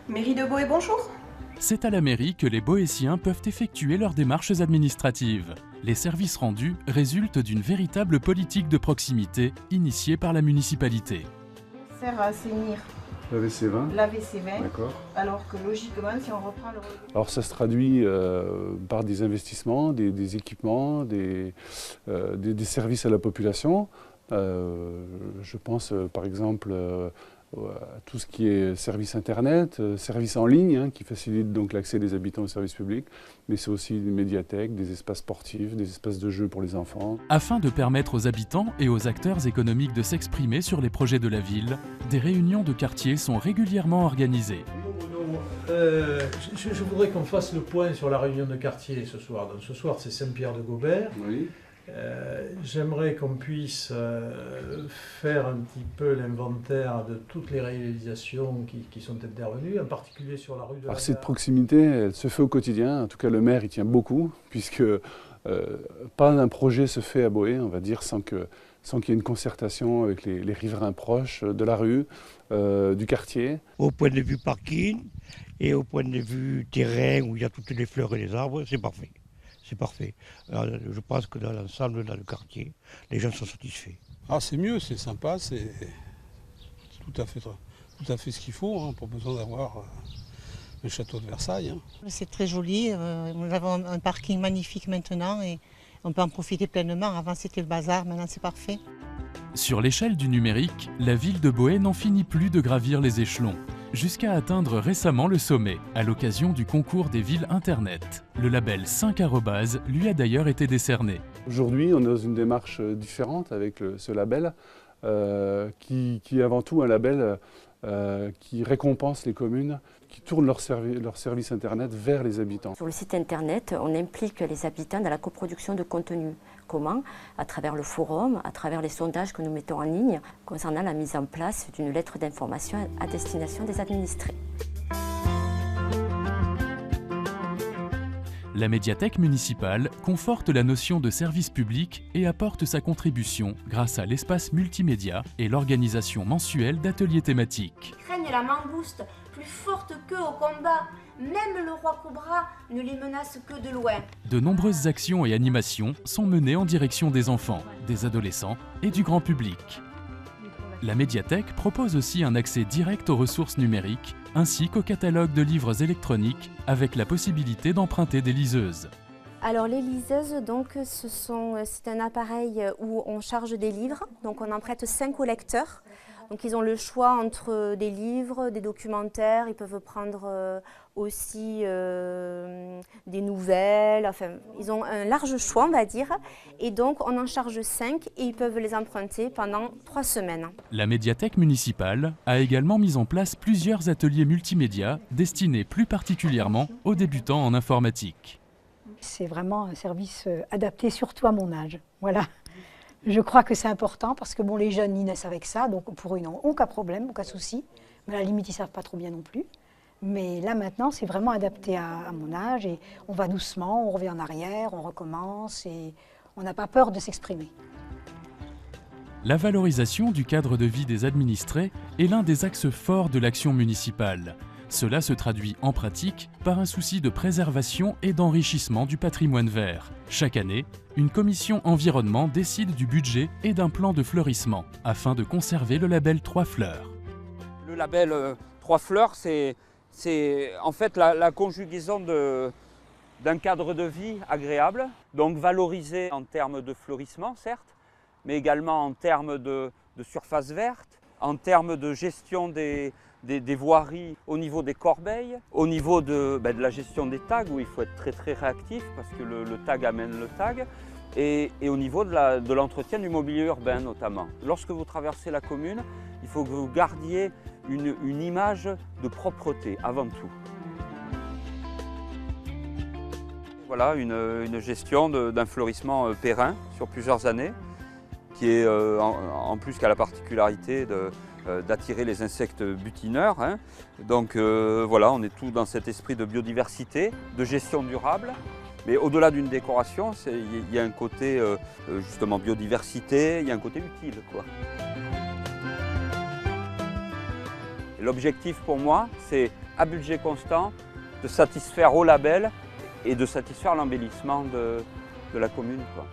Mairie de Boë, bonjour. C'est à la mairie que les Boétiens peuvent effectuer leurs démarches administratives. Les services rendus résultent d'une véritable politique de proximité initiée par la municipalité. Sert à assainir La WC20. la WC20, D'accord. alors que logiquement, si on reprend le... Alors ça se traduit par des investissements, des équipements, des services à la population. Je pense par exemple à tout ce qui est service internet, services en ligne, qui facilitent donc l'accès des habitants aux services publics, mais c'est aussi des médiathèques, des espaces sportifs, des espaces de jeux pour les enfants. Afin de permettre aux habitants et aux acteurs économiques de s'exprimer sur les projets de la ville, des réunions de quartier sont régulièrement organisées. Je voudrais qu'on fasse le point sur la réunion de quartier ce soir. Donc, ce soir, c'est Saint-Pierre-de-Gaubert. Oui. J'aimerais qu'on puisse faire un petit peu l'inventaire de toutes les réalisations qui sont intervenues, en particulier sur la rue de la Alors cette Gare. proximité, elle se fait au quotidien. En tout cas, le maire y tient beaucoup, puisque pas un projet se fait à Boë, on va dire, sans qu'il y ait une concertation avec les riverains proches de la rue, du quartier. Au point de vue parking et au point de vue terrain où il y a toutes les fleurs et les arbres, c'est parfait. C'est parfait. Alors, je pense que dans l'ensemble, dans le quartier, les gens sont satisfaits. Ah, c'est mieux, c'est sympa, c'est tout à fait ce qu'il faut, pas besoin d'avoir le château de Versailles. C'est très joli, nous avons un parking magnifique maintenant et on peut en profiter pleinement. Avant c'était le bazar, maintenant c'est parfait. Sur l'échelle du numérique, la ville de Boë n'en finit plus de gravir les échelons, jusqu'à atteindre récemment le sommet, à l'occasion du concours des villes Internet. Le label 5@ lui a d'ailleurs été décerné. Aujourd'hui, on est dans une démarche différente avec ce label, qui est avant tout un label qui récompense les communes, qui tournent leur service Internet vers les habitants. Sur le site Internet, on implique les habitants dans la coproduction de contenu. Comment ? À travers le forum, à travers les sondages que nous mettons en ligne concernant la mise en place d'une lettre d'information à destination des administrés. La médiathèque municipale conforte la notion de service public et apporte sa contribution grâce à l'espace multimédia et l'organisation mensuelle d'ateliers thématiques. Ils craignent la mangouste, plus forte qu'eux au combat. Même le roi Cobra ne les menace que de loin. De nombreuses actions et animations sont menées en direction des enfants, des adolescents et du grand public. La médiathèque propose aussi un accès direct aux ressources numériques ainsi qu'au catalogue de livres électroniques avec la possibilité d'emprunter des liseuses. Alors les liseuses, donc, c'est un appareil où on charge des livres, donc on en prête 5 au lecteur. Donc ils ont le choix entre des livres, des documentaires, ils peuvent prendre aussi des nouvelles, enfin ils ont un large choix on va dire. Et donc on en charge 5 et ils peuvent les emprunter pendant 3 semaines. La médiathèque municipale a également mis en place plusieurs ateliers multimédia destinés plus particulièrement aux débutants en informatique. C'est vraiment un service adapté surtout à mon âge, voilà. Je crois que c'est important parce que bon, les jeunes ils naissent avec ça, donc pour eux ils n'ont aucun problème, aucun souci. Mais à la limite ils ne savent pas trop bien non plus. Mais là maintenant c'est vraiment adapté à mon âge et on va doucement, on revient en arrière, on recommence et on n'a pas peur de s'exprimer. La valorisation du cadre de vie des administrés est l'un des axes forts de l'action municipale. Cela se traduit en pratique par un souci de préservation et d'enrichissement du patrimoine vert. Chaque année, une commission environnement décide du budget et d'un plan de fleurissement afin de conserver le label 3 fleurs. Le label 3 fleurs, c'est en fait la conjugaison d'un cadre de vie agréable, donc valorisé en termes de fleurissement certes, mais également en termes de surface verte, en termes de gestion des voiries au niveau des corbeilles, au niveau de la gestion des tags où il faut être très réactif parce que le tag amène le tag, et au niveau de l'entretien du mobilier urbain notamment. Lorsque vous traversez la commune, il faut que vous gardiez une image de propreté avant tout. Voilà une gestion d'un fleurissement périn sur plusieurs années qui est en plus qui a la particularité d'attirer les insectes butineurs. Hein. Donc voilà, on est tout dans cet esprit de biodiversité, de gestion durable. Mais au-delà d'une décoration, il y a un côté justement biodiversité, il y a un côté utile, quoi. L'objectif pour moi, c'est à budget constant de satisfaire au label et de satisfaire l'embellissement de la commune, quoi.